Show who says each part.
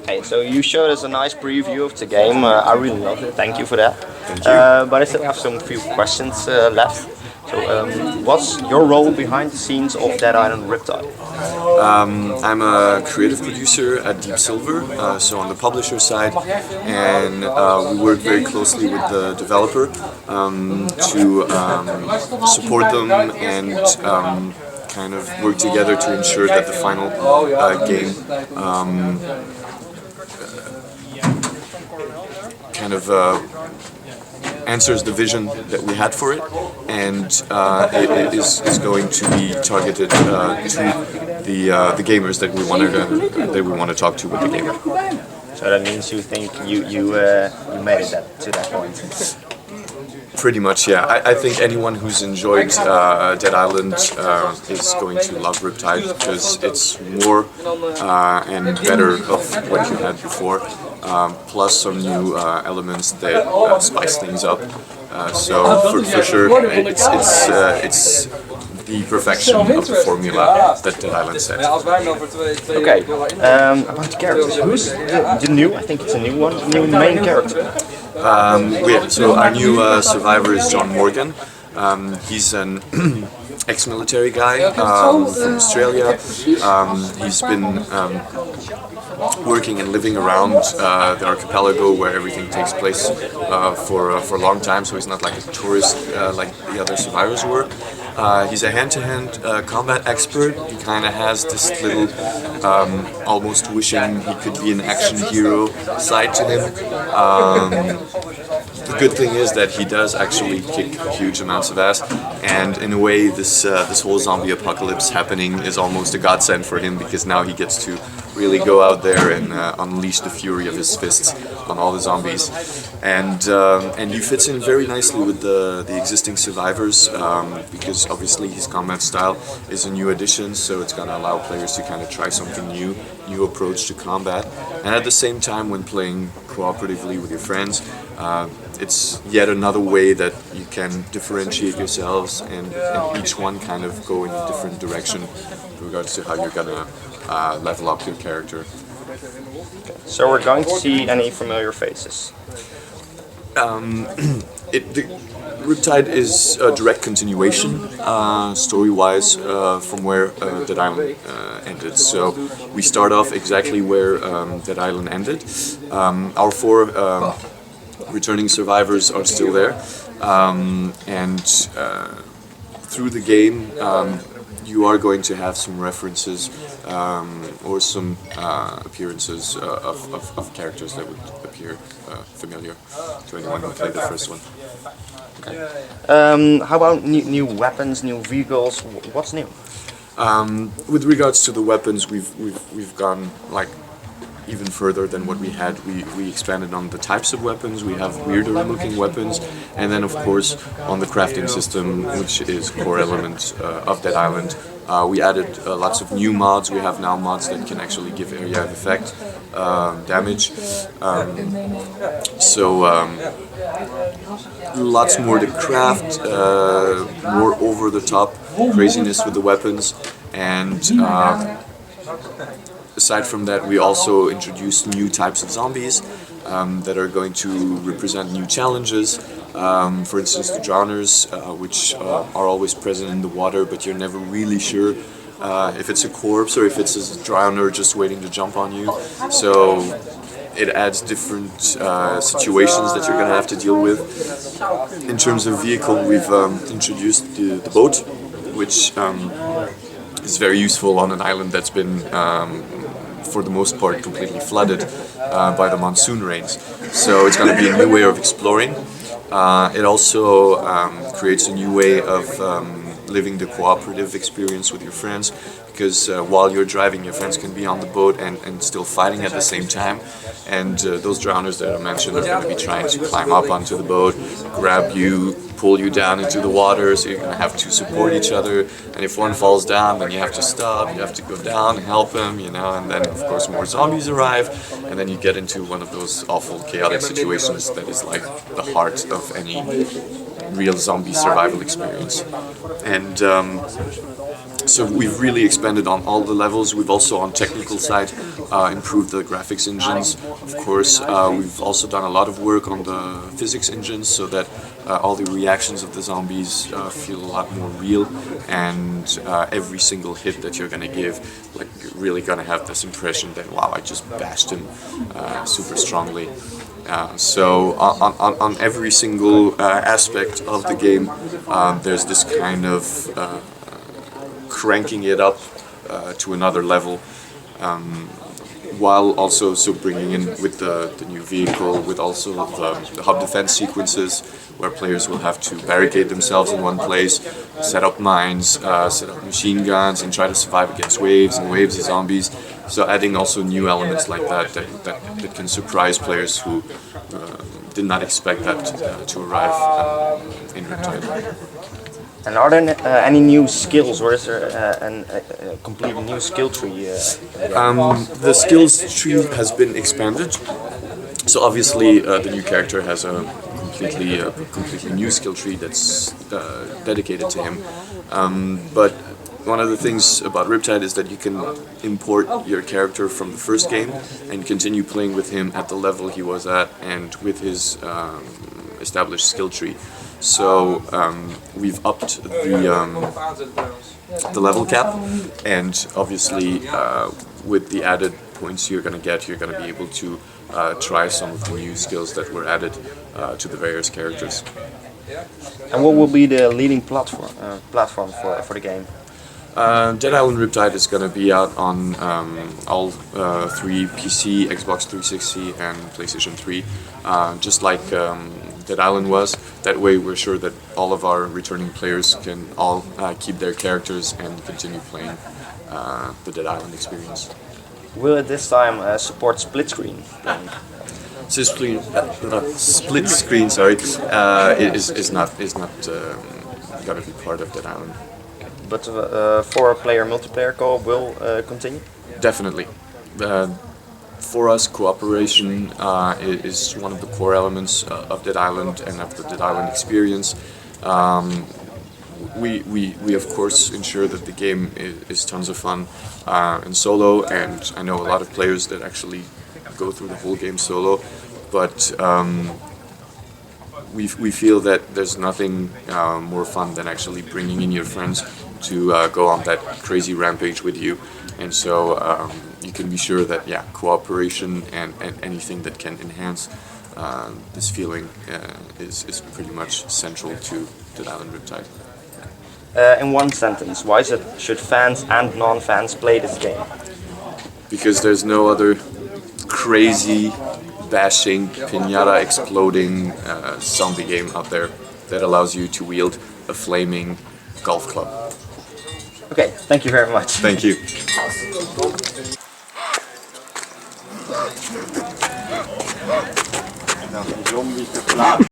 Speaker 1: Okay, so you showed us a nice preview of the game. I really loved it. Thank you for that.
Speaker 2: Thank you.
Speaker 1: But I still have some few questions left. So, what's your role behind the scenes of Dead Island Riptide?
Speaker 2: I'm a creative producer at Deep Silver, so on the publisher side, and we work very closely with the developer to support them and kind of work together to ensure that the final game kind of answers the vision that we had for it, and it is going to be targeted to the gamers that we want to talk to with the game.
Speaker 1: So that means you think you made it to that point.
Speaker 2: Pretty much, yeah. I think anyone who's enjoyed Dead Island is going to love Riptide because it's more and better of what you had before, plus some new elements that spice things up. So for sure, it's the perfection of the formula that Dead Island set.
Speaker 1: Okay, about the characters, who's the new? I think it's a new one. New main character.
Speaker 2: So our new survivor is John Morgan. He's an ex-military guy from Australia. He's been working and living around the archipelago where everything takes place for a long time, so he's not like a tourist like the other survivors were. He's a hand-to-hand combat expert. He kind of has this little almost wishing he could be an action hero side to him. The good thing is that he does actually kick huge amounts of ass, and in a way this whole zombie apocalypse happening is almost a godsend for him, because now he gets to really go out there and unleash the fury of his fists on all the zombies. And he fits in very nicely with the existing survivors, because obviously his combat style is a new addition, so it's going to allow players to kind of try something new approach to combat. And at the same time, when playing cooperatively with your friends, it's yet another way that you can differentiate yourselves and each one kind of go in a different direction with regards to how you're gonna level up your character.
Speaker 1: So we're going to see any familiar faces.
Speaker 2: Riptide is a direct continuation, story-wise, from where Dead Island ended. So we start off exactly where Dead Island ended. Our four returning survivors are still there, and through the game you are going to have some references or some appearances of characters that would appear familiar to anyone who played the first one.
Speaker 1: Okay. How about new weapons, new vehicles? What's new?
Speaker 2: With regards to the weapons, we've gone like even further than what we had. We expanded on the types of weapons. We have weirder looking weapons, and then of course on the crafting system, which is a core element of Dead Island. We added lots of new mods. We have now mods that can actually give area of effect damage. Lots more to craft, more over the top craziness with the weapons, and aside from that, we also introduced new types of zombies that are going to represent new challenges. For instance, the drowners, which are always present in the water, but you're never really sure if it's a corpse or if it's a drowner just waiting to jump on you. So it adds different situations that you're going to have to deal with. In terms of vehicle, we've introduced the boat, which is very useful on an island that's been for the most part completely flooded by the monsoon rains. So it's going to be a new way of exploring. It also creates a new way of living the cooperative experience with your friends, because while you're driving, your friends can be on the boat and still fighting at the same time. And those drowners that I mentioned are going to be trying to climb up onto the boat, grab you, pull you down into the water, so you're going to have to support each other. And if one falls down, then you have to stop, you have to go down and help him, you know, and then of course more zombies arrive, and then you get into one of those awful chaotic situations that is like the heart of any real zombie survival experience. And So we've really expanded on all the levels. We've also, on technical side, improved the graphics engines. Of course, we've also done a lot of work on the physics engines, so that all the reactions of the zombies feel a lot more real, and every single hit that you're gonna give, like, you're really gonna have this impression that, wow, I just bashed him super strongly. So on every single aspect of the game, there's this kind of cranking it up to another level, while also bringing in with the new vehicle, with also the hub defense sequences, where players will have to barricade themselves in one place, set up mines, set up machine guns, and try to survive against waves and waves of zombies. So adding also new elements like that can surprise players who did not expect that to arrive in Riptide.
Speaker 1: And are there any new skills, or is there a complete new skill tree?
Speaker 2: The skills tree has been expanded. So obviously the new character has a completely new skill tree that's dedicated to him. But one of the things about Riptide is that you can import your character from the first game and continue playing with him at the level he was at and with his established skill tree. So we've upped the level cap, and obviously with the added points you're going to be able to try some of the new skills that were added to the various characters.
Speaker 1: And what will be the leading platform for the game?
Speaker 2: Dead Island Riptide is going to be out on all three: PC, Xbox 360, and PlayStation 3, just like Dead Island was. That way we're sure that all of our returning players can all keep their characters and continue playing the Dead Island experience.
Speaker 1: Will it this time support split screen?
Speaker 2: Split screen, sorry, is not going to be part of Dead Island.
Speaker 1: But four-player multiplayer co-op will continue?
Speaker 2: Definitely. For us, cooperation is one of the core elements of Dead Island and of the Dead Island experience. We of course ensure that the game is tons of fun in solo, and I know a lot of players that actually go through the whole game solo, but we feel that there's nothing more fun than actually bringing in your friends to go on that crazy rampage with you, and so you can be sure that cooperation and anything that can enhance this feeling is pretty much central to Dead Island Riptide.
Speaker 1: In one sentence, why should fans and non-fans play this game?
Speaker 2: Because there's no other crazy, bashing, pinata exploding zombie game out there that allows you to wield a flaming golf club.
Speaker 1: Okay, thank you very much.
Speaker 2: Thank you.